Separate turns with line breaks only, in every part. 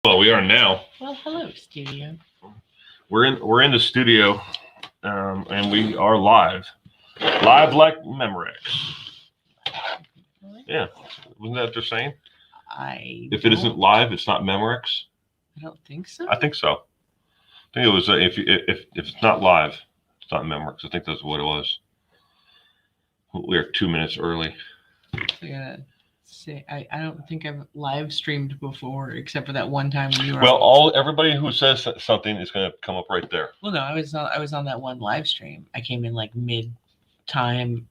Well, we are now.
Well, hello, studio.
We're in the studio, and we are live like Memorex. Yeah, wasn't that what they're saying? If it isn't live, it's not Memorex.
I don't think so.
I think so. I think it was if it's not live, it's not Memorex. I think that's what it was. We are 2 minutes early.
I gotta say, I don't think I've live streamed before, except for that one time when you were.
Well, everybody who says something is going to come up right there.
Well, no, I was on that one live stream. I came in like mid time.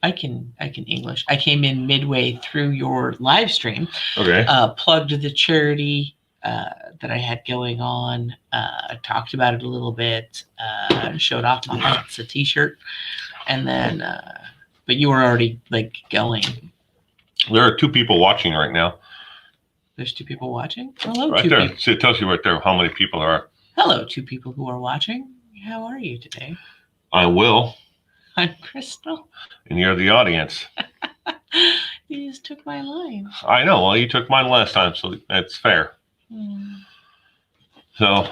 I can English. I came in midway through your live stream.
Okay.
Plugged the charity that I had going on. Talked about it a little bit. Showed off my hats, a t-shirt, and then. But you were already like going.
There are 2 people watching right now.
There's 2 people watching. Hello,
right
2
there.
people.
See, it tells you right there how many people there are.
Hello, 2 people who are watching. How are you today?
I'm Will.
I'm Crystal.
And you're the audience.
You just took my line.
I know. Well, you took mine last time, so that's fair. So,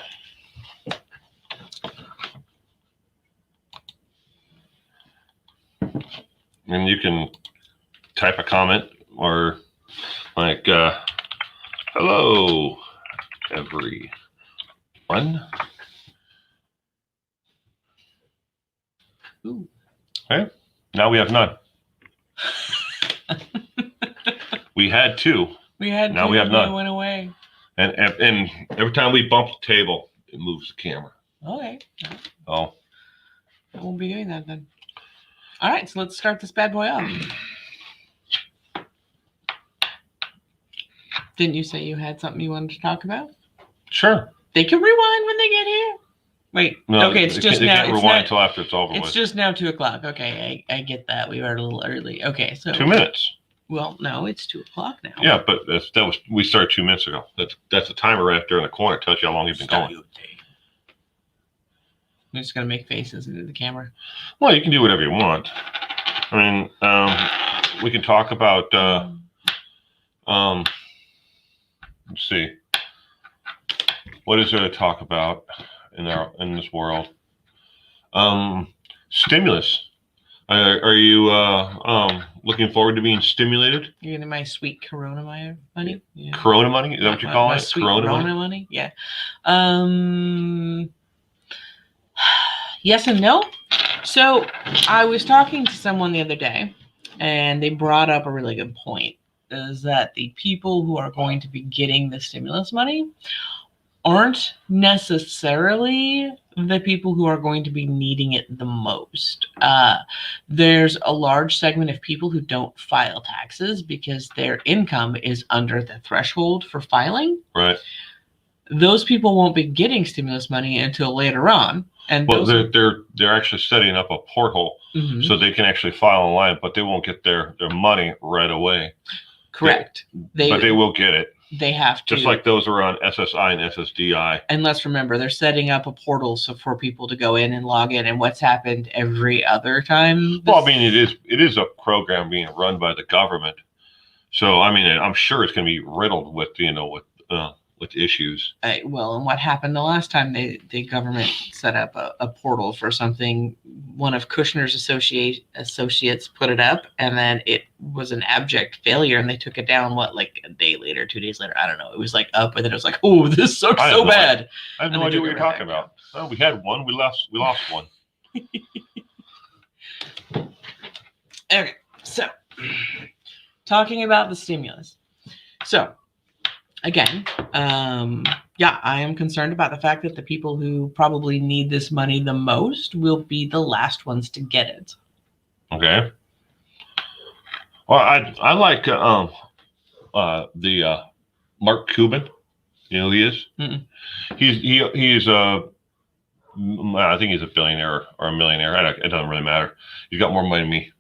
and you can type a comment or like, hello, everyone.
Ooh.
Okay. Now we have none. We had 2.
We had
now
2,
we have none.
It went away.
And every time we bump the table, it moves the camera.
Okay.
Oh.
I won't be doing that then. All right, so let's start this bad boy off. Didn't you say you had something you wanted to talk about?
Sure.
They can rewind when they get here. Wait.
No,
okay, it's just
they
now.
Can't rewind until after it's over.
It's just now 2:00. Okay, I get that. We were a little early. Okay, so
2 minutes.
Well, no, it's 2:00 now.
Yeah, but we started 2 minutes ago. That's a timer right there in the corner. It tells you how long you've been going.
I'm just gonna make faces into the camera.
Well, you can do whatever you want. I mean, we can talk about. Let's see. What is there to talk about in this world? Stimulus. Are you looking forward to being stimulated?
You're getting my sweet Corona money?
Yeah. Corona money? Is that what you call it?
Sweet Corona money? Yeah. Yes and no. So I was talking to someone the other day, and they brought up a really good point, is that the people who are going to be getting the stimulus money aren't necessarily the people who are going to be needing it the most. There's a large segment of people who don't file taxes because their income is under the threshold for filing.
Right.
Those people won't be getting stimulus money until later on. And
well, they're actually setting up a portal so they can actually file online, but they won't get their money right away.
Correct.
But they will get it.
They have to.
Just like those are on SSI and SSDI.
And let's remember, they're setting up a portal for people to go in and log in. And what's happened every other time?
Well, I mean, it is a program being run by the government. So, I mean, I'm sure it's going to be riddled with issues.
Well, and what happened the last time the government set up a portal for something? One of Kushner's associates put it up, and then it was an abject failure, and they took it down. Like a day later, 2 days later? I don't know. It was like up, and then it was like, oh, this sucks so bad.
I have no idea what you're talking about. Well, we had one. We lost one.
Okay, so talking about the stimulus. So. Again, I am concerned about the fact that the people who probably need this money the most will be the last ones to get it.
Okay. Well, I like the Mark Cuban. You know who he is?
Mm-mm.
He's I think he's a billionaire or a millionaire. It doesn't really matter. He's got more money than me.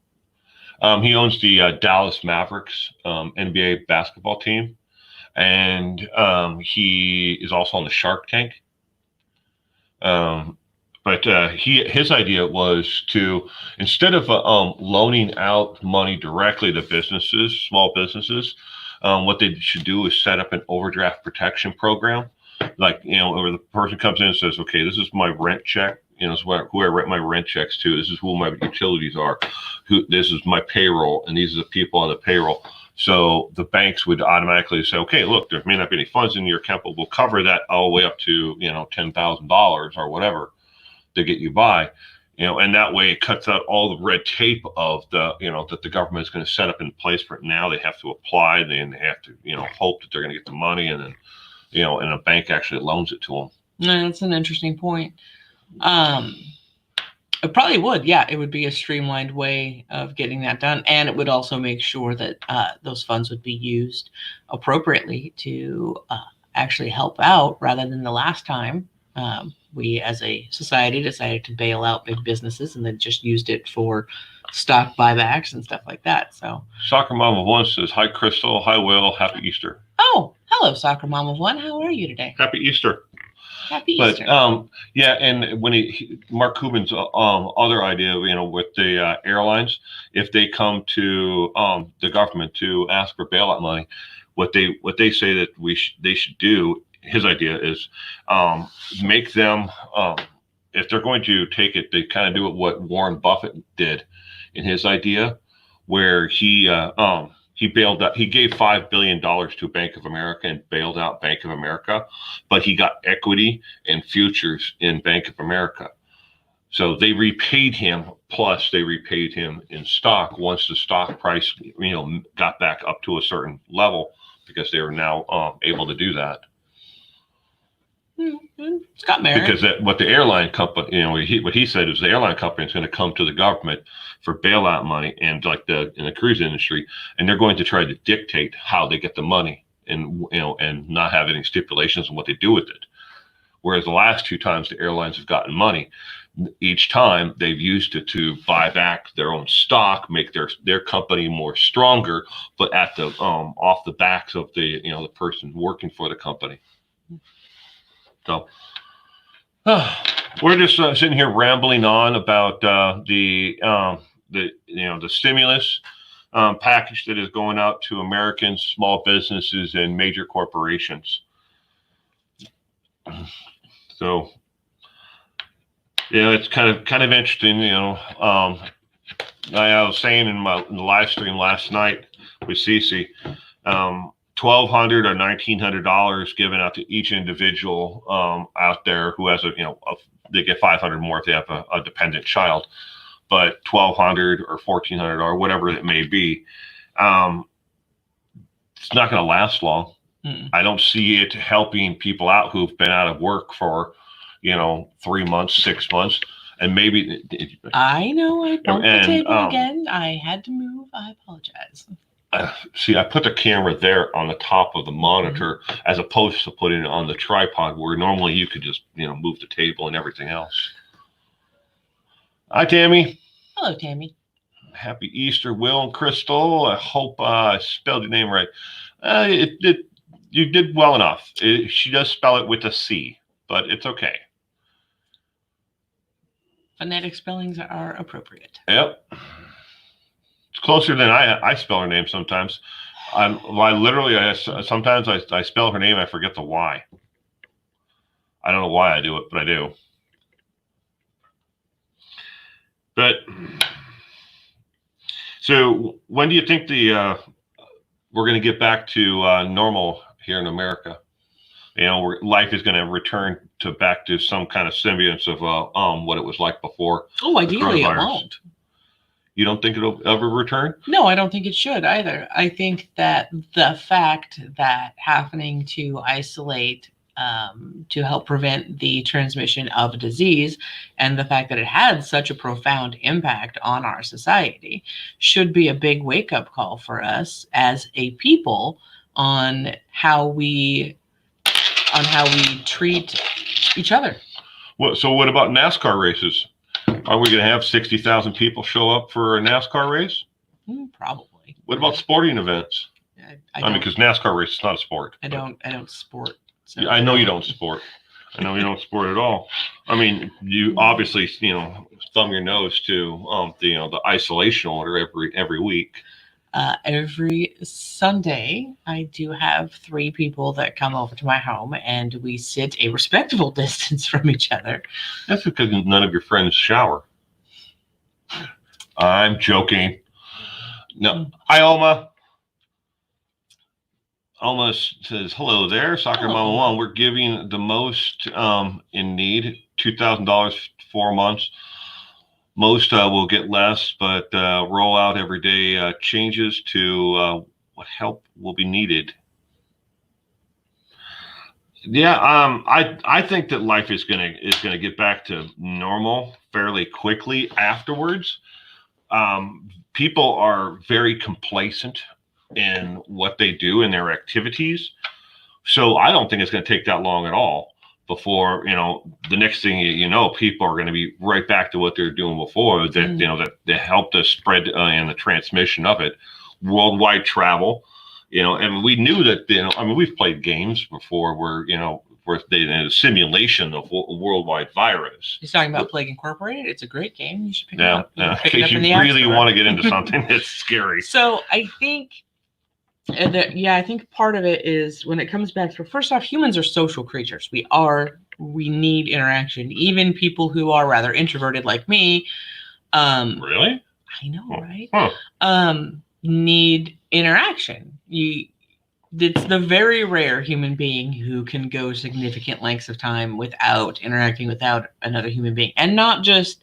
He owns the Dallas Mavericks NBA basketball team. And he is also on the Shark Tank. But his idea was to, instead of loaning out money directly to businesses, small businesses, what they should do is set up an overdraft protection program. Like, where the person comes in and says, okay, this is my rent check. This is who I write my rent checks to. This is who my utilities are. This is my payroll, and these are the people on the payroll. So the banks would automatically say, okay, look, there may not be any funds in your account, but we'll cover that all the way up to, $10,000 or whatever to get you by. And that way it cuts out all the red tape of the, that the government is going to set up in place for it. Now they have to apply, and they have to, hope that they're going to get the money, and then, and a bank actually loans it to them.
No, that's an interesting point. It probably would. Yeah, it would be a streamlined way of getting that done. And it would also make sure that those funds would be used appropriately to actually help out, rather than the last time we as a society decided to bail out big businesses and then just used it for stock buybacks and stuff like that. So
Soccer Mom of One says, hi, Crystal. Hi, Will. Happy Easter.
Oh, hello, Soccer Mom of One. How are you today?
Happy Easter.
Happy
But
Easter.
yeah, and when Mark Cuban's other idea, with the airlines, if they come to the government to ask for bailout money, what they say that they should do, his idea is make them, if they're going to take it, they kind of do it what Warren Buffett did in his idea, where he bailed out. He gave $5 billion to Bank of America and bailed out Bank of America, but he got equity and futures in Bank of America. So they repaid him, plus they repaid him in stock once the stock price, got back up to a certain level, because they were now able to do that.
It's got merit.
Because what the airline company, what he said is the airline company is going to come to the government for bailout money, and like in the cruise industry, and they're going to try to dictate how they get the money, and and not have any stipulations on what they do with it. Whereas the last two times the airlines have gotten money, each time they've used it to buy back their own stock, make their company more stronger, but at the off the backs of the the person working for the company. So we're just sitting here rambling on about the stimulus package that is going out to Americans, small businesses, and major corporations. So it's kind of interesting. I was saying in the live stream last night with Cece, $1,200 or $1,900 given out to each individual out there who has they get $500 more if they have a dependent child, but $1,200 or $1,400 or whatever it may be, it's not going to last long. I don't see it helping people out who've been out of work for 3 months, 6 months, and maybe.
I know I bumped the table again. I had to move. I apologize.
See, I put the camera there on the top of the monitor, as opposed to putting it on the tripod, where normally you could just move the table and everything else. Hi, Tammy.
Hello, Tammy.
Happy Easter, Will and Crystal. I hope I spelled your name right. You did well enough. She does spell it with a C, but it's okay.
Phonetic spellings are appropriate.
Yep. It's closer than I spell her name sometimes. Sometimes I spell her name, I forget the Y. I don't know why I do it, but I do. But so when do you think we're going to get back to normal here in America? Life is going to return back to some kind of semblance of what it was like before.
Oh, ideally it won't.
You don't think it'll ever return?
No, I don't think it should either. I think that the fact that happening to isolate to help prevent the transmission of a disease, and the fact that it had such a profound impact on our society, should be a big wake-up call for us as a people on how we treat each other.
So what about NASCAR races? Are we going to have 60,000 people show up for a NASCAR race?
Probably.
What about sporting events?
I mean,
because NASCAR race is not a sport.
I don't sport. So
I know you don't sport. I know you don't sport at all. I mean, you obviously, thumb your nose to the isolation order every week.
Every Sunday, I do have 3 people that come over to my home, and we sit a respectable distance from each other.
That's because none of your friends shower. I'm joking. No. Hi, Alma. Alma says, hello there, Soccer
Hello,
Mama
Alma.
One. We're giving the most in need, $2,000 4 months. Most will get less, but roll out every day changes to what help will be needed. Yeah, I think that life is gonna get back to normal fairly quickly afterwards. People are very complacent in what they do in their activities, so I don't think it's going to take that long at all before the next thing you know, people are going to be right back to what they're doing before. That that helped us spread and the transmission of it, worldwide travel. And we knew that. I mean, we've played games before where a simulation of a worldwide virus.
He's talking about Plague Incorporated. It's a great game. You should pick it
Yeah,
up. You
in
can pick it
case
up
you
in the App
really
Store.
want to get into something that's scary.
So I think I think part of it is when it comes back to, first off, humans are social creatures. We need interaction. Even people who are rather introverted like me.
Really?
I know, right?
Huh.
Need interaction. It's the very rare human being who can go significant lengths of time without interacting without another human being, and not just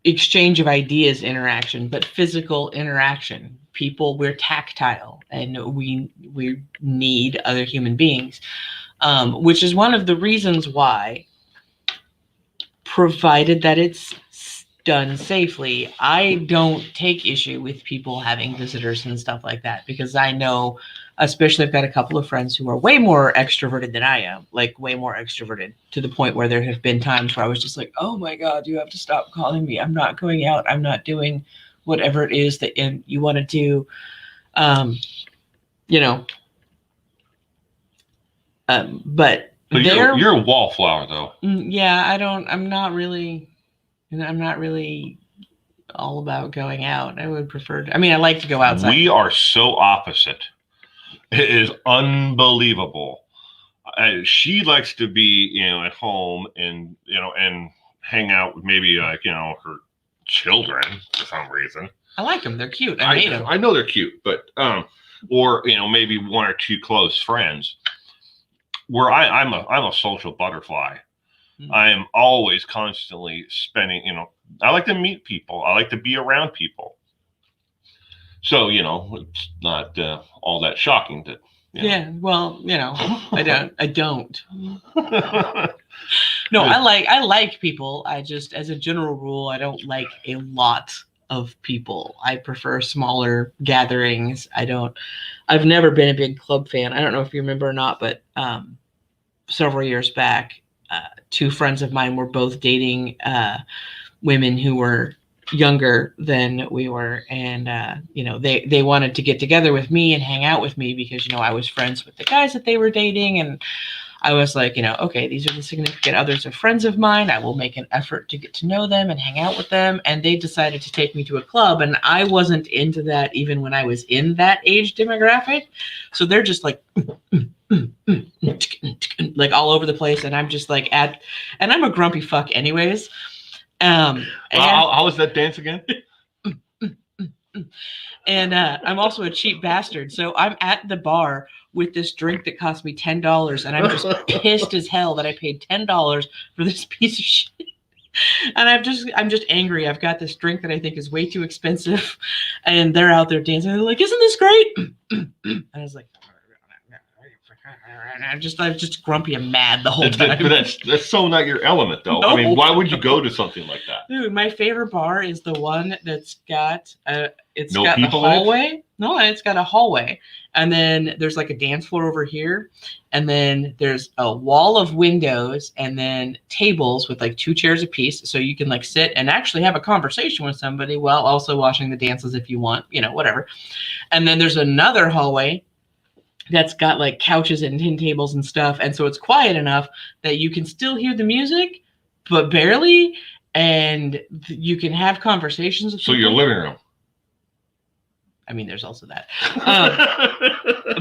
exchange of ideas interaction, but physical interaction. We're tactile, and we need other human beings, which is one of the reasons why, provided that it's done safely, I don't take issue with people having visitors and stuff like that, because I know, especially I've got a couple of friends who are way more extroverted than I am, like way more extroverted, to the point where there have been times where I was just like, oh my God, you have to stop calling me. I'm not going out. I'm not doing whatever it is that you want to do. But
So you're a wallflower, though.
Yeah, I'm not really all about going out. I would prefer I like to go outside.
We are so opposite. It is unbelievable. She likes to be, at home and hang out with maybe her children for some reason.
I like them. They're cute. I made them.
I know they're cute, but or maybe 1 or 2 close friends. Where I'm a social butterfly. Mm-hmm. I am always constantly spending. I like to meet people. I like to be around people. So it's not all that shocking that.
Yeah, well, I don't. No, I like people. I just, as a general rule, I don't like a lot of people. I prefer smaller gatherings. I've never been a big club fan. I don't know if you remember or not, but several years back, 2 friends of mine were both dating women who were younger than we were, and they wanted to get together with me and hang out with me because I was friends with the guys that they were dating, and I was like, okay, these are the significant others of friends of mine. I will make an effort to get to know them and hang out with them. And they decided to take me to a club, and I wasn't into that even when I was in that age demographic. So they're just like like all over the place, and I'm just like and I'm a grumpy fuck anyways.
How was that dance again?
And I'm also a cheap bastard, so I'm at the bar with this drink that cost me $10, and I'm just pissed as hell that I paid $10 for this piece of shit. And I'm just angry. I've got this drink that I think is way too expensive, and they're out there dancing. They're like, "Isn't this great?" And I was like, I'm just grumpy and mad the whole time.
But that's so not your element, though.
No.
I mean, why would you go to something like that?
Dude, my favorite bar is the one that's got the
hallway.
No, it's got a hallway, and then there's like a dance floor over here, and then there's a wall of windows, and then tables with like 2 chairs apiece, so you can like sit and actually have a conversation with somebody while also watching the dances if you want, whatever. And then there's another hallway that's got like couches and tin tables and stuff, and so it's quiet enough that you can still hear the music, but barely, and you can have conversations with
So
people.
your living room.
I mean, there's also that.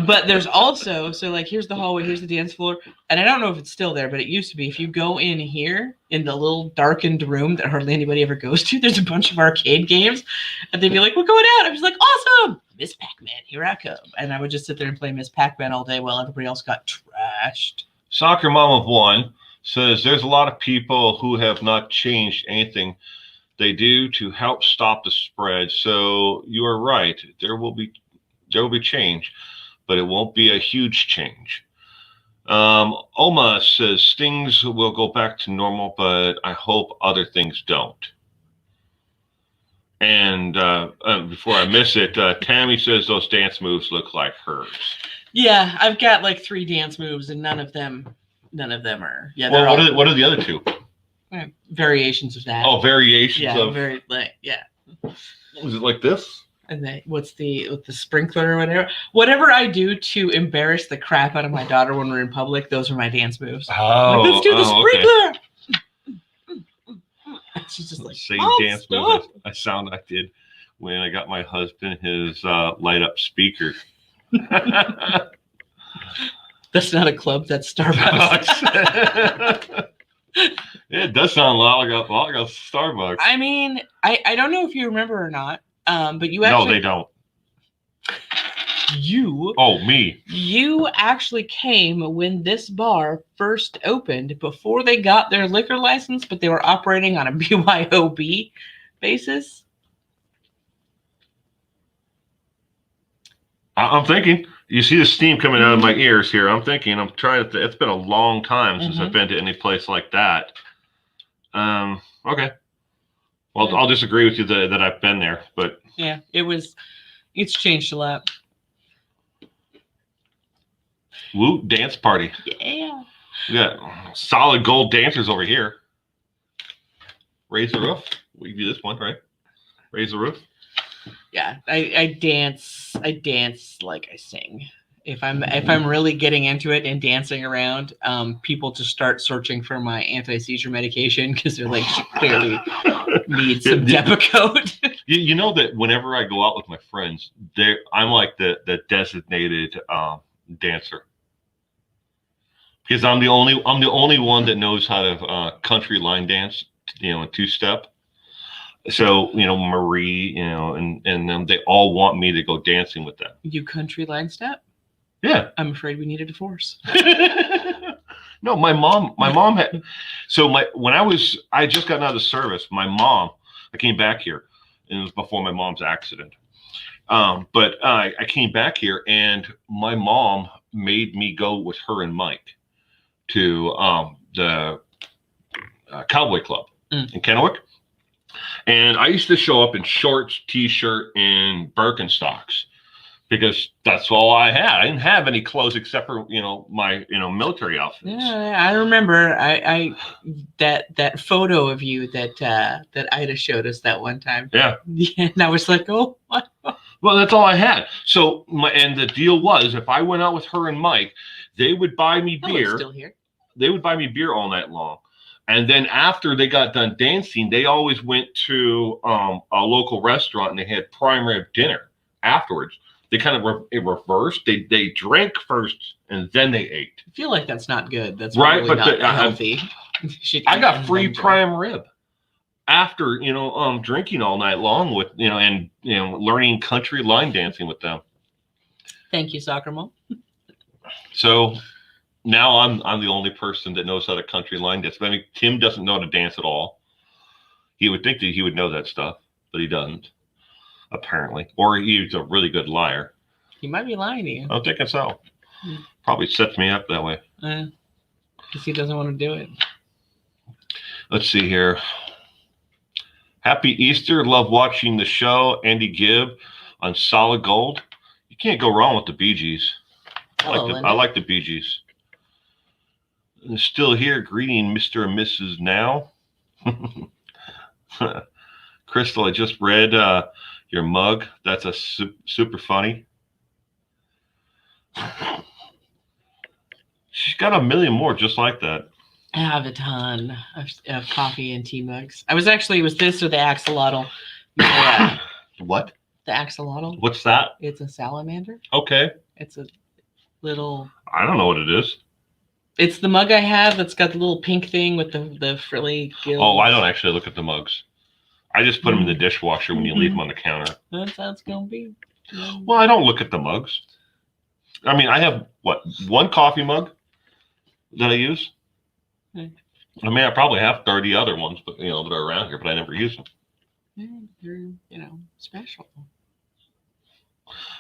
But there's also, so like, here's the hallway, here's the dance floor. And I don't know if it's still there, but it used to be. If you go in here in the little darkened room that hardly anybody ever goes to, there's a bunch of arcade games. And they'd be like, we're going out. I was like, awesome. Miss Pac-Man, here I come. And I would just sit there and play Miss Pac-Man all day while everybody else got trashed.
Soccer Mom of One says there's a lot of people who have not changed anything they do to help stop the spread. So you are right. There will be change, but it won't be a huge change. Oma says things will go back to normal, but I hope other things don't. And before I miss it, Tammy says those dance moves look like hers.
Yeah, I've got like 3 dance moves, and none of them are. Yeah.
Well, what are the other 2?
Variations of that.
Oh, variations of.
Very like yeah.
Is it like this?
And then with the sprinkler or whatever. Whatever I do to embarrass the crap out of my daughter when we're in public, those are my dance moves.
Oh,
like, let's do the sprinkler.
Okay.
She's just like
same dance move I sound I did when I got my husband his light up speaker.
That's not a club. That's Starbucks.
It does sound a lot like a Starbucks.
I mean, I don't know if you remember or not, but you actually.
No, they don't. Me.
You actually came when this bar first opened before they got their liquor license, but they were operating on a BYOB basis.
I'm thinking. You see the steam coming out of my ears here. I'm thinking. I'm trying to. It's been a long time since I've been to any place like that. Okay. Well, I'll disagree with you that I've been there, but
yeah, it's changed a lot.
Woo dance party.
Yeah.
We got solid gold dancers over here. Raise the roof. We do this one, right? Raise the roof.
Yeah, I dance like I sing. If I'm really getting into it and dancing around, people just start searching for my anti-seizure medication because they're like, she clearly needs some Depakote.
You know that whenever I go out with my friends, I'm like the designated dancer because I'm the only one that knows how to country line dance, a 2-step. So, Marie, and they all want me to go dancing with them.
You country line step?
Yeah.
I'm afraid we need a divorce.
No, my mom had, when I just got out of the service, I came back here, and it was before my mom's accident. But I came back here and my mom made me go with her and Mike to the Cowboy Club in Kennewick. And I used to show up in shorts, t-shirt, and Birkenstocks because that's all I had. I didn't have any clothes except for my military outfits.
Yeah, I remember that photo of you that Ida showed us that one time.
Yeah.
And I was like, oh.
Well, that's all I had. So and the deal was, if I went out with her and Mike, they would buy me beer.
Still here.
They would buy me beer all night long. And then after they got done dancing, they always went to a local restaurant and they had prime rib dinner afterwards. They kind of reversed. They drank first and then they ate.
I feel like that's not good. That's
right,
really
but
not healthy.
I got free prime rib after drinking all night long with and learning country line dancing with them.
Thank you, Soccer Mom.
So. Now I'm the only person that knows how to country line dance. But I mean, Tim doesn't know how to dance at all. He would think that he would know that stuff, but he doesn't, apparently. Or he's a really good liar.
He might be lying to you.
I'm thinking so. Probably sets me up that way.
Because he doesn't want to do it.
Let's see here. Happy Easter. Love watching the show. Andy Gibb on Solid Gold. You can't go wrong with the Bee Gees. I like the Bee Gees. Still here, greeting Mr. and Mrs. Now. Crystal, I just read your mug. That's super funny. She's got a million more just like that.
I have a ton of coffee and tea mugs. It was this or the axolotl.
What?
The axolotl.
What's that?
It's a salamander.
Okay.
It's a little.
I don't know what it is.
It's the mug I have that's got the little pink thing with the frilly gills.
Oh, I don't actually look at the mugs. I just put them in the dishwasher when you leave them on the counter.
That's how it's gonna be.
Well, I don't look at the mugs. I mean, I have one coffee mug that I use.
Hmm.
I mean, I probably have 30 other ones, but that are around here, but I never use them.
They're special.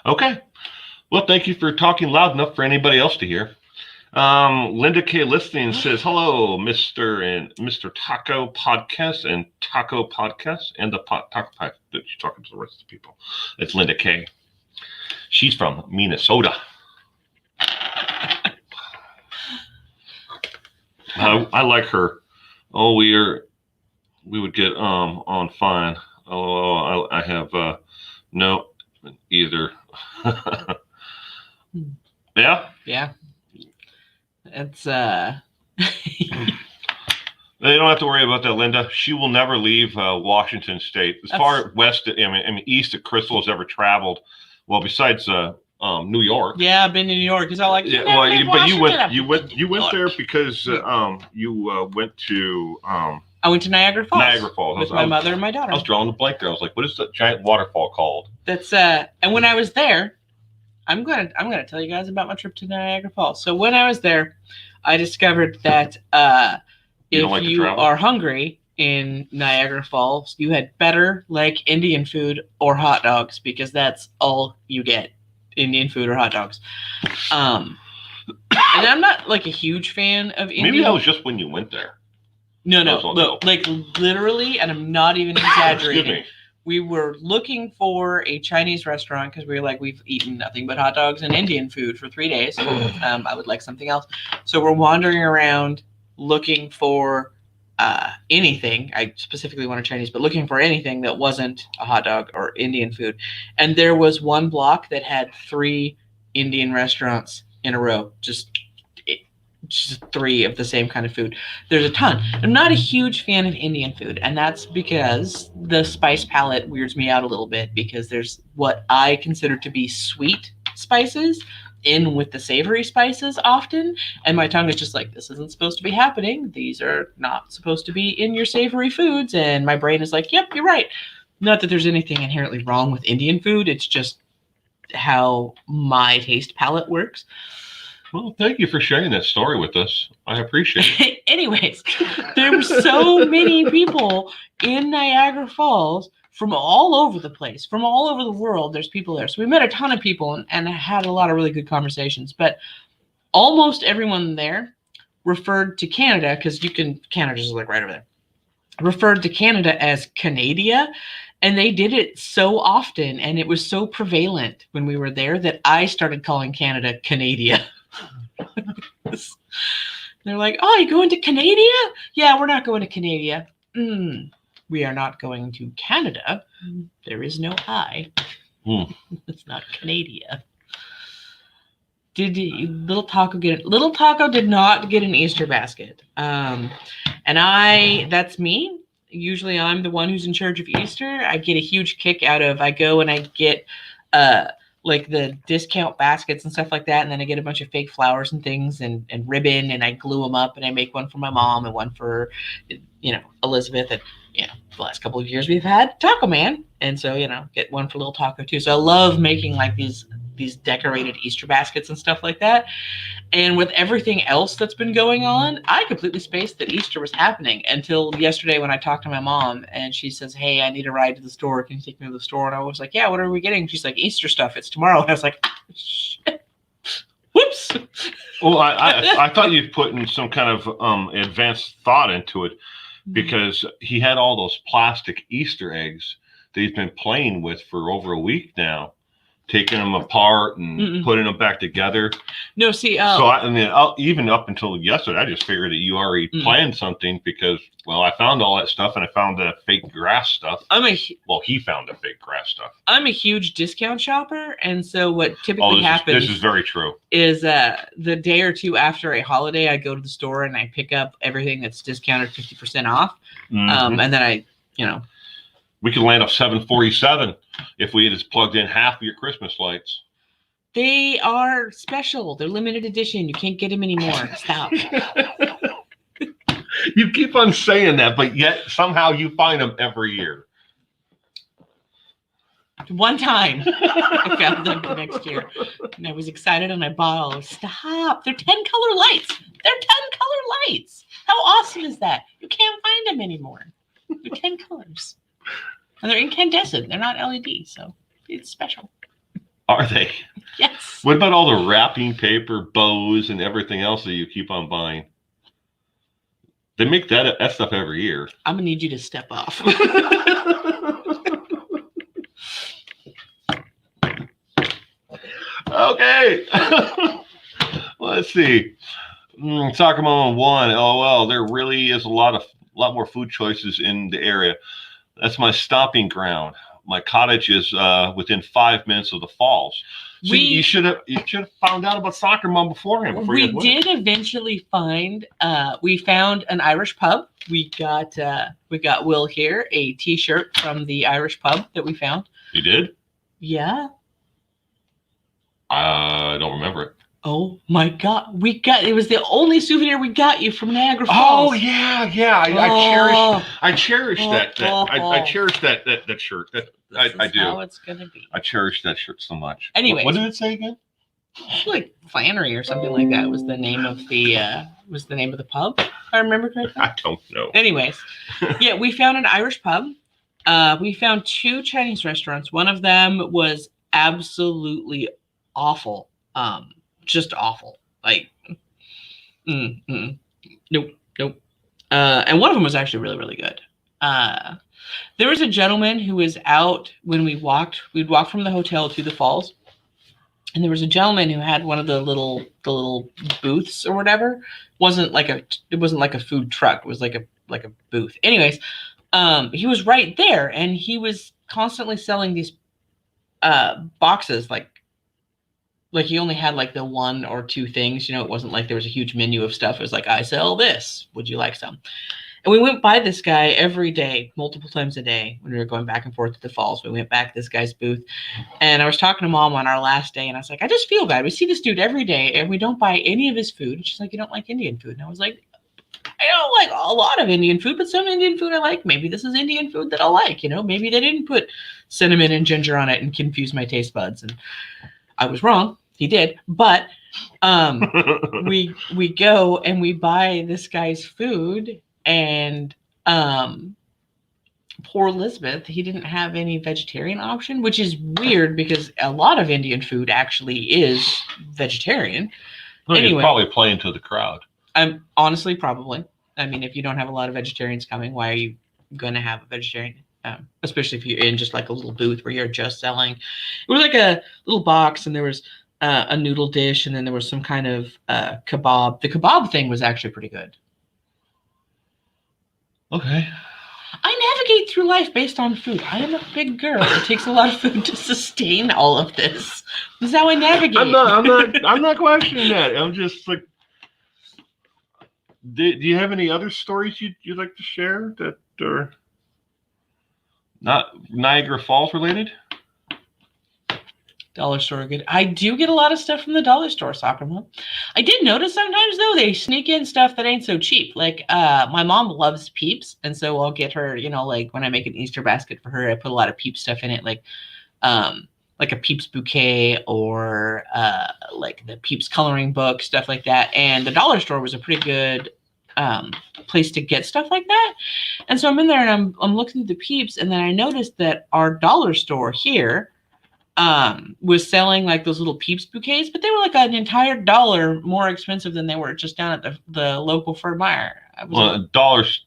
Okay. Well, thank you for talking loud enough for anybody else to hear. Linda K. Listening says, hello, Mr. Taco Podcast and Taco Podcast and the Taco Podcast. You're talking to the rest of the people. It's Linda K. She's from Minnesota. I like her. Oh, we would get on fine. Oh, I have no either. Yeah.
Yeah. It's
They don't have to worry about that, Linda. She will never leave Washington State. As far west, east of Crystal has ever traveled. Well, besides New York.
Yeah, I've been to New York. It's all like
but you went there because you went to
I went to Niagara Falls.
Niagara Falls
with my mother and my daughter.
I was drawing the blank there. I was like, what is that giant waterfall called?
That's and when I was there, I'm gonna tell you guys about my trip to Niagara Falls. So when I was there, I discovered that if you are hungry in Niagara Falls, you had better like Indian food or hot dogs because that's all you get. Indian food or hot dogs. And I'm not like a huge fan of Indian.
Maybe that was just when you went there.
No, like literally, and I'm not even exaggerating.
Excuse me.
We were looking for a Chinese restaurant because we were like, we've eaten nothing but hot dogs and Indian food for 3 days. I would like something else. So we're wandering around looking for anything. I specifically wanted Chinese, but looking for anything that wasn't a hot dog or Indian food. And there was one block that had 3 Indian restaurants in a row, just 3 of the same kind of food. There's a ton. I'm not a huge fan of Indian food, and that's because the spice palette weirds me out a little bit because there's what I consider to be sweet spices in with the savory spices often, and my tongue is just like, this isn't supposed to be happening. These are not supposed to be in your savory foods, and my brain is like, yep, you're right. Not that there's anything inherently wrong with Indian food. It's just how my taste palette works.
Well, thank you for sharing that story with us. I appreciate it.
Anyways, there were so many people in Niagara Falls from all over the place, from all over the world. There's people there. So we met a ton of people and had a lot of really good conversations. But almost everyone there referred to Canada, because Canada's like right over there, referred to Canada as Canada. And they did it so often, and it was so prevalent when we were there that I started calling Canada Canada. They're like, oh, you going to Canada? Yeah, we're not going to Canada. We are not going to Canada. There is no I. It's not Canada. Did Little Taco get it? Little Taco did not get an Easter basket. And that's me. Usually I'm the one who's in charge of Easter. I get a huge kick out of, I go and I get like the discount baskets and stuff like that. And then I get a bunch of fake flowers and things and ribbon, and I glue them up, and I make one for my mom and one for, Elizabeth. And, the last couple of years we've had Taco Man. And so, get one for Little Taco too. So I love making like these decorated Easter baskets and stuff like that. And with everything else that's been going on, I completely spaced that Easter was happening until yesterday when I talked to my mom, and she says, hey, I need a ride to the store. Can you take me to the store? And I was like, yeah, what are we getting? She's like, Easter stuff. It's tomorrow. And I was like, shit. Whoops.
Well, I thought you'd put in some kind of advanced thought into it, because he had all those plastic Easter eggs that he's been playing with for over a week now, taking them apart and putting them back together.
No, see,
so even up until yesterday, I just figured that you already planned something because, I found all that stuff, and I found the fake grass stuff. He found the fake grass stuff.
I'm a huge discount shopper, and so what typically happens?
This is very true.
Is the day or two after a holiday, I go to the store and I pick up everything that's discounted 50% off, and then I,
We could land a 747 if we had just plugged in half of your Christmas lights.
They are special. They're limited edition. You can't get them anymore. Stop.
You keep on saying that, but yet somehow you find them every year.
One time I found them for next year. And I was excited and I bought all. Stop. They're 10-color lights. They're 10-color lights. How awesome is that? You can't find them anymore. They're 10 colors. And they're incandescent. They're not LED, so it's special.
Are they?
Yes.
What about all the wrapping paper, bows, and everything else that you keep on buying? They make that stuff every year.
I'm going to need you to step off.
Okay. Let's see. Soccer Mom 1. Oh, well, there really is a lot more food choices in the area. That's my stomping ground. My cottage is within 5 minutes of the falls. So you should have found out about Soccer Mom beforehand.
We did eventually find. We found an Irish pub. We got Will here a T-shirt from the Irish pub that we found.
You did?
Yeah.
I don't remember it.
Oh my God! It was the only souvenir we got you from Niagara Falls.
Oh yeah. I cherish that shirt. I do.
How it's gonna be.
I cherish that shirt so much.
Anyways.
What did it say again?
Like Flannery or something like that was the name of the pub. If I remember correctly.
I don't know.
Anyways, yeah, we found an Irish pub. We found 2 Chinese restaurants. One of them was absolutely awful. Just awful. Like, nope. And one of them was actually really, really good. There was a gentleman who was out when we'd walk from the hotel to the falls. And there was a gentleman who had one of the little booths or whatever. It wasn't like a food truck. It was like a booth. Anyways, he was right there and he was constantly selling these boxes like he only had like the 1 or 2 things, it wasn't like there was a huge menu of stuff. It was like, I sell this. Would you like some? And we went by this guy every day, multiple times a day when we were going back and forth to the falls. We went back to this guy's booth and I was talking to Mom on our last day and I was like, I just feel bad. We see this dude every day and we don't buy any of his food. And she's like, you don't like Indian food? And I was like, I don't like a lot of Indian food, but some Indian food I like. Maybe this is Indian food that I like, maybe they didn't put cinnamon and ginger on it and confuse my taste buds. And I was wrong. He did, but we go and we buy this guy's food, and poor Elizabeth, he didn't have any vegetarian option, which is weird because a lot of Indian food actually is vegetarian.
Well,
anyway,
he's probably playing to the crowd.
Honestly, probably. I mean, if you don't have a lot of vegetarians coming, why are you going to have a vegetarian? Especially if you're in just like a little booth where you're just selling. It was like a little box, and there was a noodle dish, and then there was some kind of kebab. The kebab thing was actually pretty good.
Okay.
I navigate through life based on food. I am a big girl. It takes a lot of food to sustain all of this. This is how I navigate.
I'm not questioning that. I'm just like, do you have any other stories you'd like to share that are not Niagara Falls related?
Dollar store good. I do get a lot of stuff from the dollar store, Soccer Mom. I did notice sometimes though they sneak in stuff that ain't so cheap. Like my mom loves Peeps, and so I'll get her, like when I make an Easter basket for her, I put a lot of Peeps stuff in it, like a Peeps bouquet or like the Peeps coloring book, stuff like that. And the dollar store was a pretty good place to get stuff like that. And so I'm in there and I'm looking at the Peeps, and then I noticed that our dollar store here was selling like those little Peeps bouquets, but they were like an entire $1 more expensive than they were just down at the local Fred Meyer.
Dollars,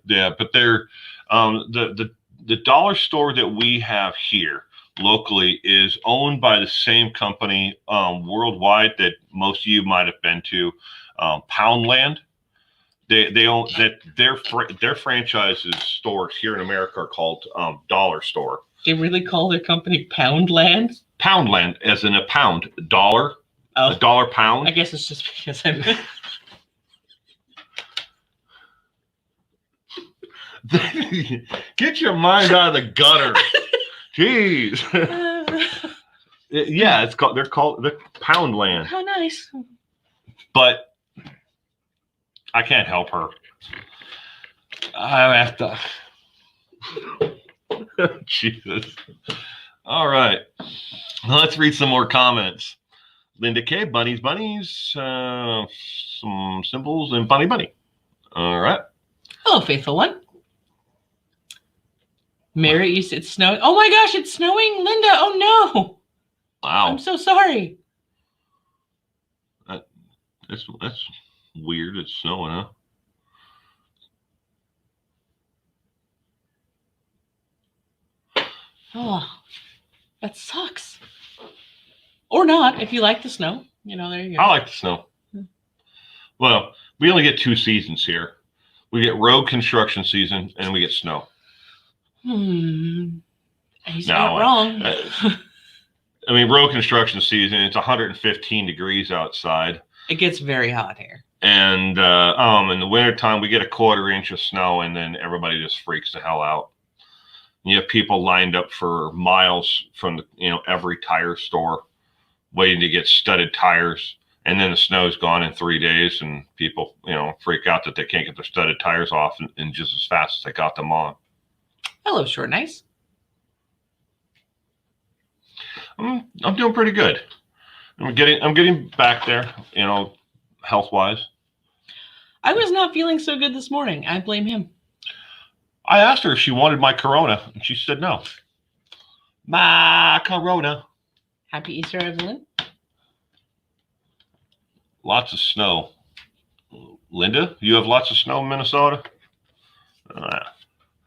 yeah, but they're the dollar store that we have here locally is owned by the same company worldwide that most of you might have been to, Poundland. They own that their franchises stores here in America are called Dollar Store.
They really call their company Poundland?
Poundland, as in a pound, dollar, a dollar pound.
I guess it's just because I'm...
Can Get your mind out of the gutter. Jeez. Yeah, they're called the Poundland.
How nice.
But I can't help her. I have to. Jesus. All right. Let's read some more comments. Linda K, bunnies, some symbols, and bunny. All right.
Hello, faithful one. Mary, you said snowing. Oh my gosh, it's snowing, Linda. Oh no.
Wow.
I'm so sorry.
That's weird. It's snowing, huh?
Oh, that sucks. Or not, if you like the snow. There you go.
I like the snow. Well, we only get 2 seasons here. We get road construction season and we get snow.
He's not wrong.
I mean, road construction season, it's 115 degrees outside.
It gets very hot here.
And in the wintertime, we get a 1/4 inch of snow, and then everybody just freaks the hell out. You have people lined up for miles from every tire store waiting to get studded tires. And then the snow's gone in 3 days, and people, freak out that they can't get their studded tires off in just as fast as they got them on.
Hello, Short Nice.
I'm doing pretty good. I'm getting back there, health-wise.
I was not feeling so good this morning. I blame him.
I asked her if she wanted my Corona, and she said no. My Corona.
Happy Easter, Evelyn.
Lots of snow. Linda, you have lots of snow in Minnesota?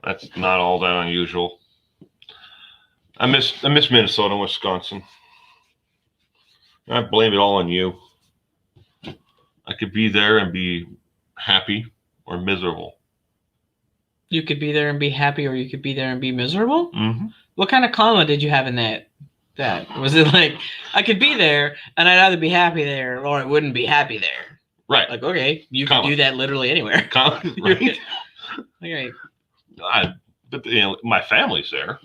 That's not all that unusual. I miss Minnesota and Wisconsin. I blame it all on you. I could be there and be happy or miserable.
You could be there and be happy, or you could be there and be miserable?
Mm-hmm.
What kind of comma did you have in that? Was it like, I could be there and I'd either be happy there or I wouldn't be happy there?
Right.
Like, okay, you can do that literally anywhere.
Right.
Okay.
But my family's there.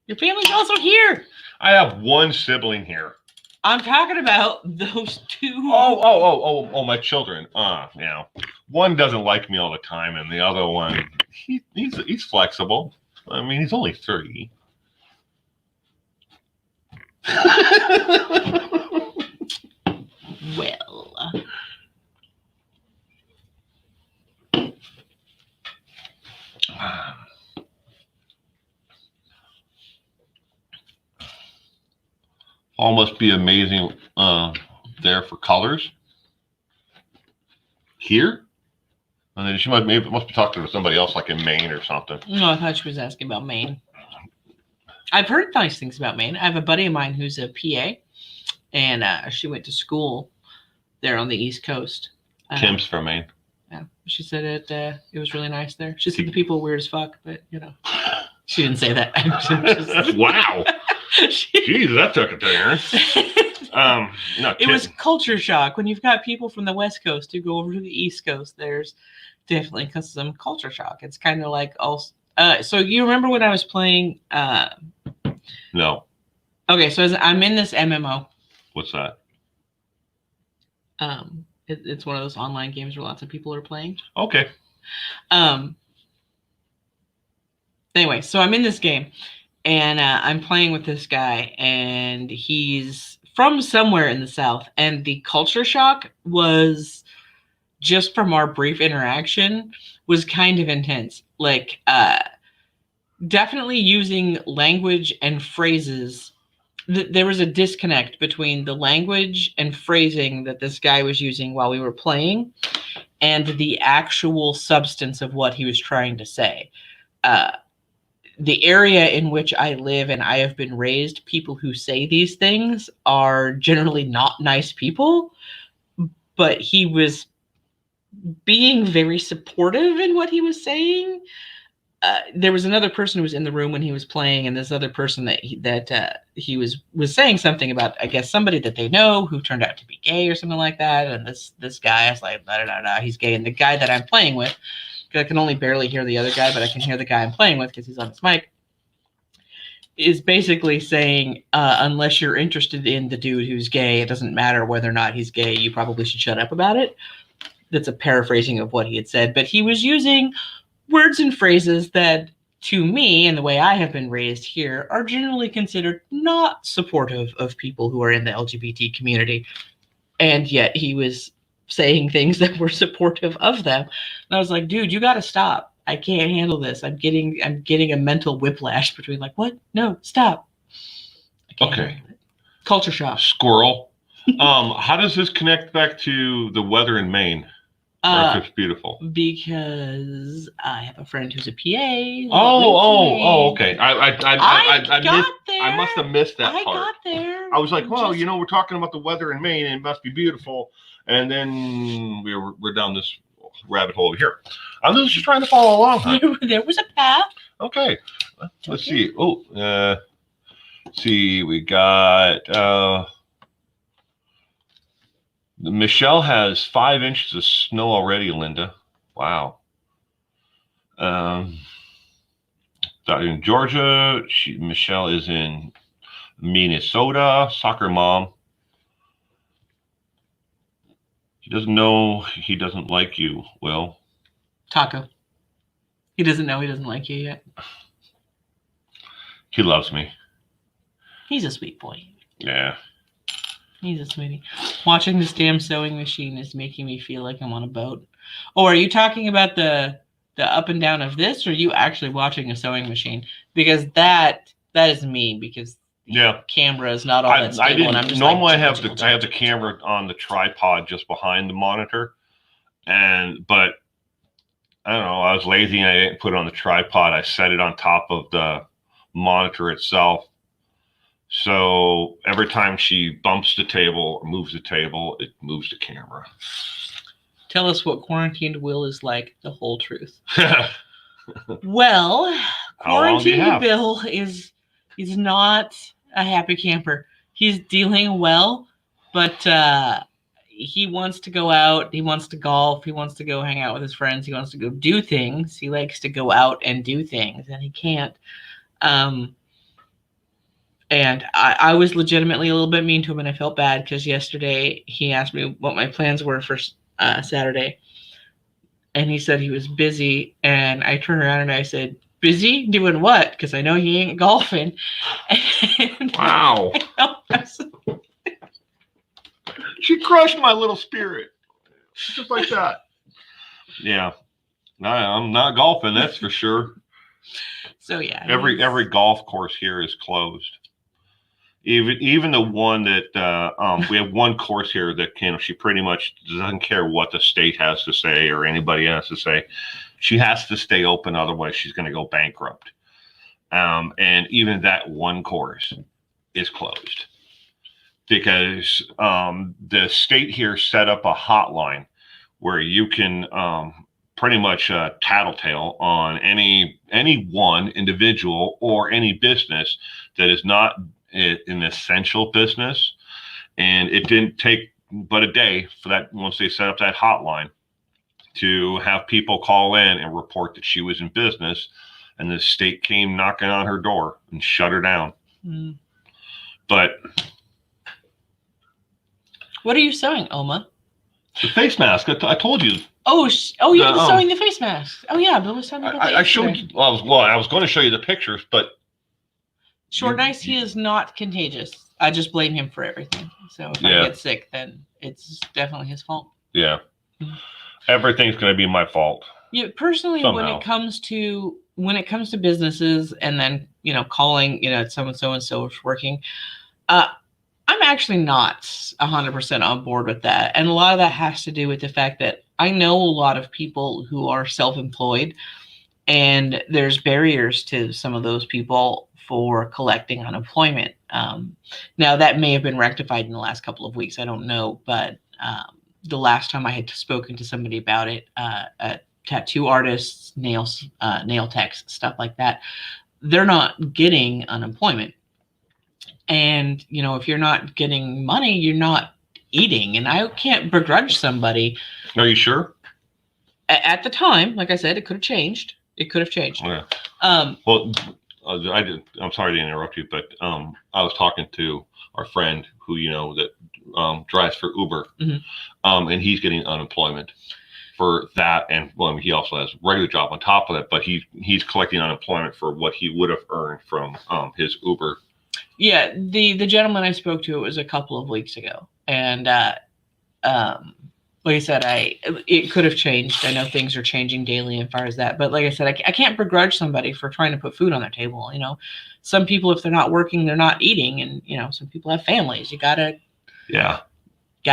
Your family's also here.
I have one sibling here.
I'm talking about those 2.
Oh, my children. One doesn't like me all the time, and the other one, he's flexible. I mean, he's only 3.
Well.
All must be amazing there for colors. Here? And then she must be talking to somebody else like in Maine or something.
No, I thought she was asking about Maine. I've heard nice things about Maine. I have a buddy of mine who's a PA, and she went to school there on the East Coast.
Kim's from Maine.
Yeah, she said it was really nice there. She said the people are weird as fuck, but she didn't say that.
Wow. Jeez, that took a turn. No,
it was culture shock. When you've got people from the West Coast who go over to the East Coast, there's definitely some culture shock. It's kind of like so you remember when I was playing?
No.
Okay, so I'm in this MMO.
What's that?
It's one of those online games where lots of people are playing.
Okay.
Anyway, so I'm in this game, and I'm playing with this guy, and he's from somewhere in the South, and the culture shock was just from our brief interaction was kind of intense. Like, definitely using language and phrases. There was a disconnect between the language and phrasing that this guy was using while we were playing and the actual substance of what he was trying to say. The area in which I live and I have been raised, people who say these things are generally not nice people, but he was being very supportive in what he was saying. There was another person who was in the room when he was playing, and this other person that he was saying something about, I guess, somebody that they know who turned out to be gay or something like that. And this guy is like, da da da da, he's gay. And the guy that I'm playing with I can only barely hear the other guy, but I can hear the guy I'm playing with because he's on his mic, is basically saying, unless you're interested in the dude who's gay, it doesn't matter whether or not he's gay, you probably should shut up about it. That's a paraphrasing of what he had said, but he was using words and phrases that, to me, and the way I have been raised here, are generally considered not supportive of people who are in the LGBT community. And yet he was saying things that were supportive of them. And I was like, dude, you got to stop. I can't handle this. I'm getting a mental whiplash between like, what? No, stop.
Okay.
Culture shock.
Squirrel. How does this connect back to the weather in Maine? Where it's beautiful.
Because I have a friend who's a PA.
Okay. I must have missed that part.
I got there.
I was like, well, we're talking about the weather in Maine and it must be beautiful. And then we're down this rabbit hole here. I'm just trying to follow along. Huh?
There was a path.
Okay. Let's see. See, we got Michelle has 5 inches of snow already, Linda. Wow. In Georgia, Michelle is in Minnesota. Soccer mom. He doesn't know he doesn't like you, Will.
Taco. He doesn't know he doesn't like you yet.
He loves me.
He's a sweet boy.
Yeah.
He's a sweetie. Watching this damn sewing machine is making me feel like I'm on a boat. Oh, are you talking about the up and down of this, or are you actually watching a sewing machine? Because that is mean, because the camera is not all that stable.
I didn't,
and I'm just
normally I have the camera on the tripod just behind the monitor, but I don't know, I was lazy and I didn't put it on the tripod. I set it on top of the monitor itself. So every time she bumps the table or moves the table, it moves the camera.
Tell us what quarantined Will is like, the whole truth. Well, quarantined Bill is not a happy camper. He's dealing well, but he wants to go out. He wants to golf. He wants to go hang out with his friends. He wants to go do things. He likes to go out and do things, and he can't. And I was legitimately a little bit mean to him, and I felt bad because yesterday he asked me what my plans were for Saturday. And he said he was busy, and I turned around and I said, busy? Doing what? Because I know he ain't golfing. And
wow. She crushed my little spirit. Just like that. Yeah. No, I'm not golfing, that's for sure.
So yeah.
Every golf course here is closed. Even the one that we have one course here that she pretty much doesn't care what the state has to say or anybody has to say. She has to stay open, otherwise she's going to go bankrupt. And even that one course is closed because the state here set up a hotline where you can pretty much tattletale on any one individual or any business that is not an essential business. And it didn't take but a day for that, once they set up that hotline, to have people call in and report that she was in business, and the state came knocking on her door and shut her down. But what
are you sewing, Oma?
The face mask. I told you.
You've been sewing the face mask. Oh yeah, Bill was talking about that.
I showed you. I was going to show you the pictures, but
Short Nice, he is not contagious. I just blame him for everything. So if I get sick, then it's definitely his fault.
Yeah. Everything's going to be my fault.
Yeah, personally, somehow. when it comes to businesses, and then calling someone so and so is working, I'm actually not 100% on board with that, and a lot of that has to do with the fact that I know a lot of people who are self-employed, and there's barriers to some of those people for collecting unemployment. Now that may have been rectified in the last couple of weeks. I don't know, but the last time I had spoken to somebody about it, tattoo artists, nail techs, stuff like that, they're not getting unemployment. And, if you're not getting money, you're not eating. And I can't begrudge somebody.
Are you sure?
At the time, like I said, it could have changed. It could have changed.
Yeah.
Um,
Well, I'm sorry to interrupt you, but I was talking to our friend who that drives for Uber,
Mhm.
And he's getting unemployment for that, and well, he also has a regular job on top of that, but he's collecting unemployment for what he would have earned from his Uber.
Yeah, the gentleman I spoke to, it was a couple of weeks ago, and like I said, it could have changed. I know things are changing daily as far as that, but like I said, I can't begrudge somebody for trying to put food on their table. Some people, if they're not working, they're not eating, and some people have families. You gotta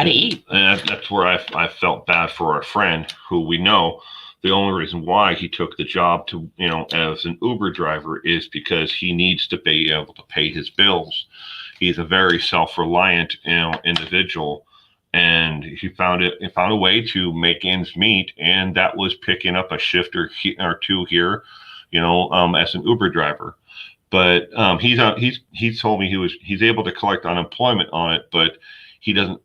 eat.
And that's where I felt bad for our friend who we know. The only reason why he took the job to, as an Uber driver is because he needs to be able to pay his bills. He's a very self-reliant, individual, and he found a way to make ends meet, and that was picking up a shift or two here, as an Uber driver. But he's told me he's able to collect unemployment on it, but he doesn't.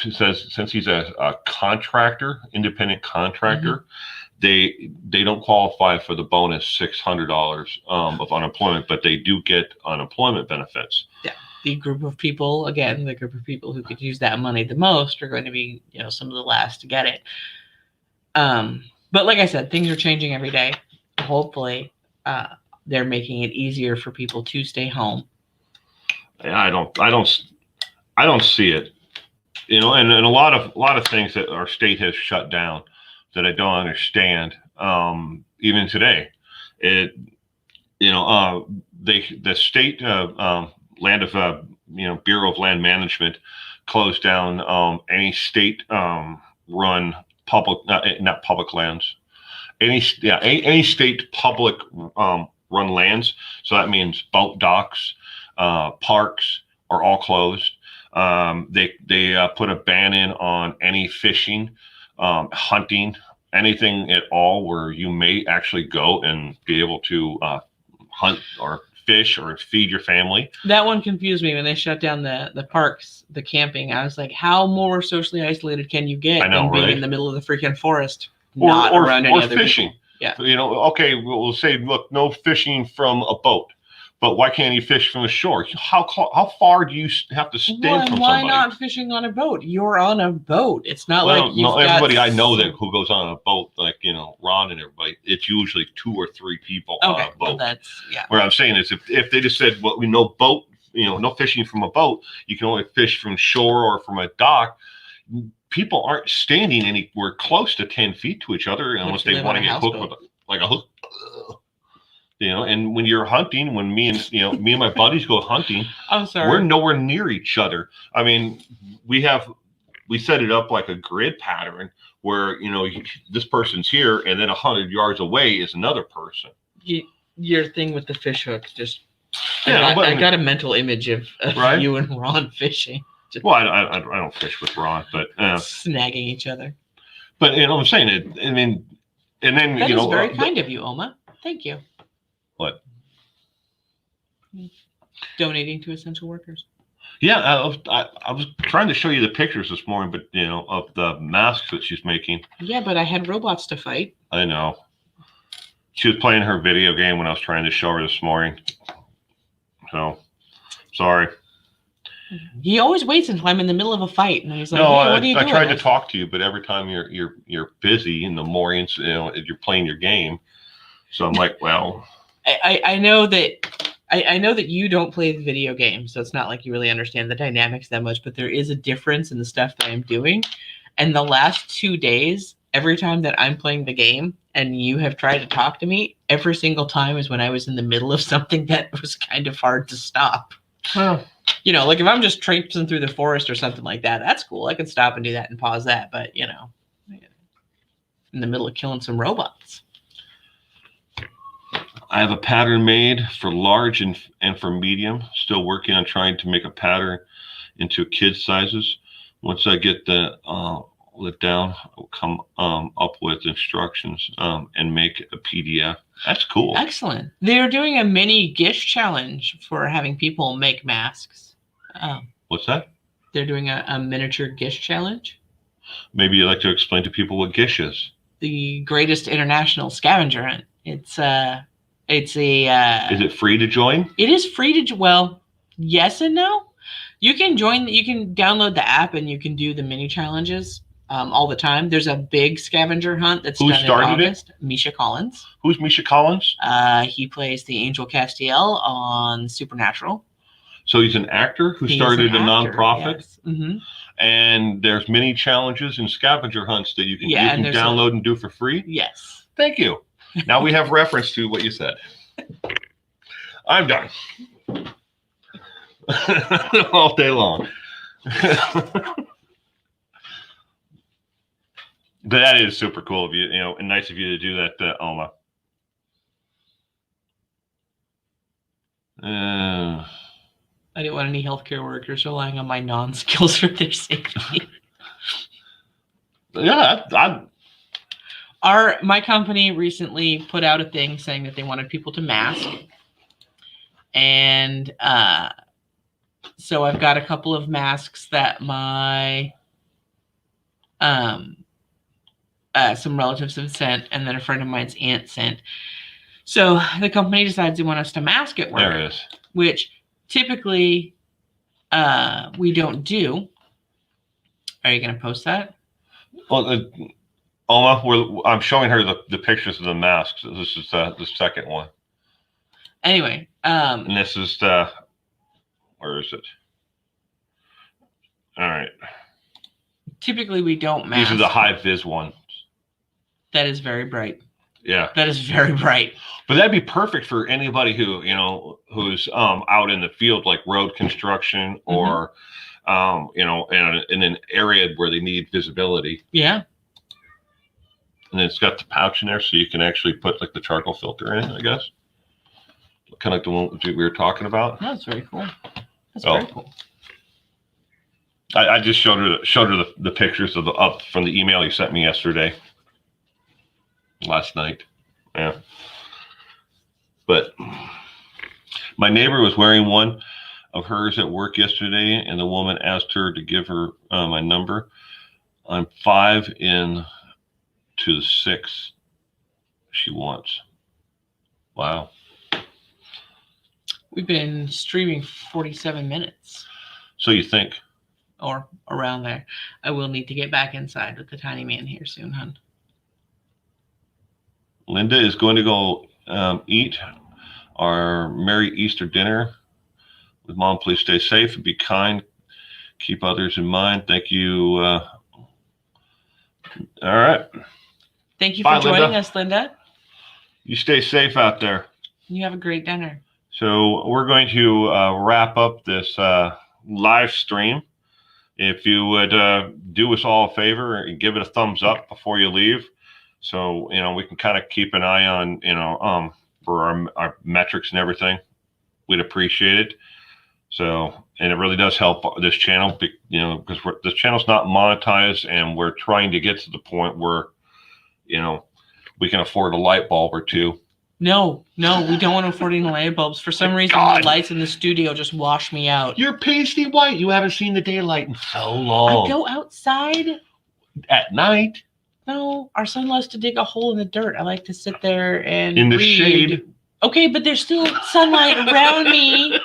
Says since he's a contractor, independent contractor, they don't qualify for the bonus $600 of unemployment, but they do get unemployment benefits.
Yeah, the group of people who could use that money the most are going to be some of the last to get it. But like I said, things are changing every day. Hopefully, they're making it easier for people to stay home.
Yeah, I don't see it. And a lot of things that our state has shut down that I don't understand. Even today, the state land of Bureau of Land Management closed down any state run public not public lands, any state public run lands. So that means boat docks, parks are all closed. They put a ban in on any fishing, hunting, anything at all where you may actually go and be able to hunt or fish or feed your family.
That one confused me when they shut down the parks, the camping. I was like, how more socially isolated can you get than being in the middle of the freaking forest, not around any other
fishing?
People?
Yeah. Okay, we'll say, look, no fishing from a boat. But why can't you fish from the shore? How far do you have to stand from somebody?
Why not fishing on a boat? You're on a boat. It's not like you've got
everybody I know that who goes on a boat, like Ron and everybody. It's usually 2 or 3 people on a boat.
Well, that's
What I'm saying is, if they just said, well, no boat, no fishing from a boat. You can only fish from shore or from a dock. People aren't standing anywhere close to 10 feet to each other unless they want to get hooked with like a hook. And when you're hunting, when me and my buddies go hunting, we're nowhere near each other. I mean, we set it up like a grid pattern where, this person's here and then 100 yards away is another person.
Your thing with the fish hook, I got a mental image of you and Ron fishing.
Well, I don't fish with Ron, but
snagging each other.
But I'm saying it. I mean, and then
that is very kind of you, Oma. Thank you.
What?
Donating to essential workers.
Yeah, I was trying to show you the pictures this morning, but of the masks that she's making.
Yeah, but I had robots to fight.
I know. She was playing her video game when I was trying to show her this morning. So, sorry.
He always waits until I'm in the middle of a fight, and he's like,
"No,
hey, what are you doing?"
I tried to talk to you, but every time you're busy in the mornings, you're playing your game. So I'm like, well.
I know that you don't play the video game, so it's not like you really understand the dynamics that much, but there is a difference in the stuff that I'm doing. And the last 2 days, every time that I'm playing the game and you have tried to talk to me, every single time is when I was in the middle of something that was kind of hard to stop.
Huh.
Like if I'm just traipsing through the forest or something like that, that's cool. I can stop and do that and pause that. But, in the middle of killing some robots.
I have a pattern made for large and for medium. Still working on trying to make a pattern into kid sizes. Once I get the it down, I'll come up with instructions and make a PDF. That's cool.
Excellent. They're doing a mini Gish challenge for having people make masks.
What's that?
They're doing a miniature Gish challenge.
Maybe you'd like to explain to people what Gish is.
the greatest international scavenger hunt. It's a
Is it free to join?
It is free to well, yes and no. You can join. You can download the app and you can do the mini challenges all the time. There's a big scavenger hunt that's
Who
done in
started it?
August. Misha Collins.
Who's Misha Collins?
He plays the Angel Castiel on Supernatural.
So he's an actor who
He is
started
an
a
actor,
nonprofit.
yes. Mhm.
And there's many challenges and scavenger hunts that you can,
Yeah, and there's
download and do for free.
Yes.
Thank you. Now we have reference to what you said. I'm done. All day long. But that is super cool of you, and nice of you to do that, Alma.
I didn't want any healthcare workers relying on my non-skills for their safety.
Yeah,
My company recently put out a thing saying that they wanted people to mask. And so I've got a couple of masks that my some relatives have sent, and then a friend of mine's aunt sent. So the company decides they want us to mask at work.
there it is.
Which typically we don't do. Are you going to post that?
Well, Alma, I'm showing her the pictures of the masks. This is the second one.
Anyway.
And this is where is it? All right.
Typically we don't mask.
These are the high vis ones.
That is very bright.
Yeah.
That is very bright.
But that'd be perfect for anybody who, who's out in the field, like road construction or, in an area where they need visibility.
Yeah.
And it's got the pouch in there so you can actually put like the charcoal filter in it, I guess. Kind of like the one we were talking about.
That's very cool. That's very cool.
I just showed her the pictures of up from the email you sent me last night. Yeah. But my neighbor was wearing one of hers at work yesterday, and the woman asked her to give her my number. I'm 5 in to the 6 she wants. Wow.
We've been streaming 47 minutes.
So you think?
Or around there. I will need to get back inside with the tiny man here soon, hon.
Linda is going to go eat our Merry Easter dinner with Mom. Please stay safe and be kind. Keep others in mind. Thank you. All right.
Thank you
Bye,
for joining
Linda.
us, Linda.
You stay safe out there.
You have a great dinner.
So we're going to wrap up this live stream. If you would do us all a favor and give it a thumbs up before you leave, so we can kind of keep an eye on for our metrics and everything. We'd appreciate it. So, and it really does help this channel, because this channel's not monetized, and we're trying to get to the point where we can afford a light bulb or two.
No, we don't want to afford any light bulbs. For some reason, the lights in the studio just wash me out.
You're pasty white. You haven't seen the daylight in so long.
I go outside
at night.
No, our son loves to dig a hole in the dirt. I like to sit there and
in the
read.
shade.
Okay, but there's still sunlight around me.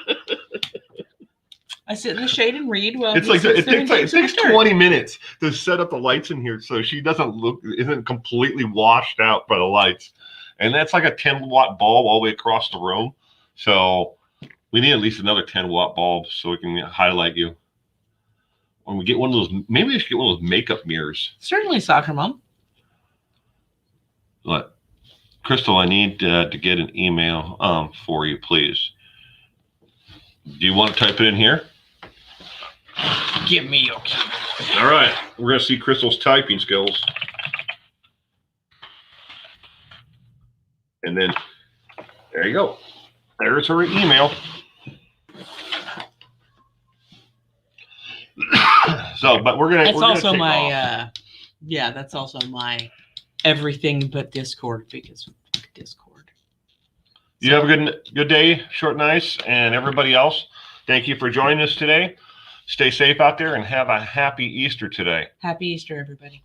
I sit in the shade and read. Well,
it takes 20 minutes to set up the lights in here so she isn't completely washed out by the lights. And that's like a 10-watt bulb all the way across the room. So we need at least another 10-watt bulb so we can highlight you. When we get one of those, maybe we should get one of those makeup mirrors.
Certainly, soccer mom.
What? Crystal, I need to get an email for you, please. Do you want to type it in here?
Give me your keyboard.
All right. We're going to see Crystal's typing skills. And then, there you go. There's her email. So, but we're gonna.
That's also
take
my.
off.
That's also my everything but Discord, because Discord.
You have a good day, Short and Nice, and everybody else. Thank you for joining us today. Stay safe out there and have a happy Easter today.
Happy Easter, everybody.